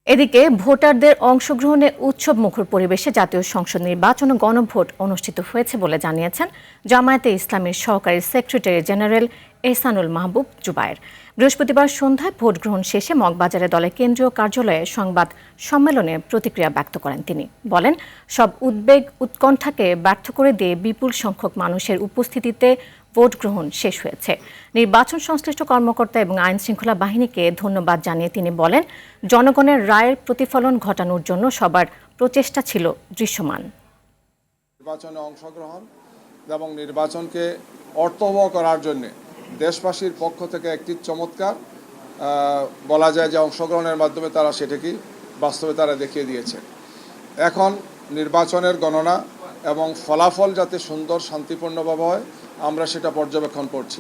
এদিকে ভোটারদের অংশগ্রহণে উৎসবমুখর পরিবেশে জাতীয় সংসদ নির্বাচন ও গণভোট অনুষ্ঠিত হয়েছে বলে জানিয়েছেন জামায়াতে ইসলামীর সহকারী সেক্রেটারি জেনারেল এহসানুল মাহবুব জুবায়ের। বৃহস্পতিবার সন্ধ্যায় ভোট গ্রহণ শেষে মগবাজারে দলের কেন্দ্রীয় কার্যালয়ে সংবাদ সম্মেলনে প্রতিক্রিয়া ব্যক্ত করেন তিনি। বলেন, সব উদ্বেগ উৎকণ্ঠাকে ব্যর্থ করে দিয়ে বিপুল সংখ্যক মানুষের উপস্থিতিতে ভোট গ্রহণ শেষ হয়েছে। নির্বাচন সংশ্লিষ্ট কর্মকর্তা এবং আইন শৃঙ্খলা বাহিনীকে ধন্যবাদ জানিয়ে তিনি বলেন, জনগণের রায়ের প্রতিফলন ঘটানোর জন্য সবার প্রচেষ্টা ছিল দৃশ্যমান। নির্বাচনে অংশগ্রহণ এবং নির্বাচনকে অর্থবহ করার জন্য দেশবাসীর পক্ষ থেকে একটি চমৎকার বলা যায় যে অংশগ্রহণের মাধ্যমে তারা সেটাকে বাস্তবে তারা দেখিয়ে দিয়েছে। এখন নির্বাচনের গণনা এবং ফলাফল যাতে সুন্দর শান্তিপূর্ণভাবে হয় আমরা সেটা পর্যবেক্ষণ করছি।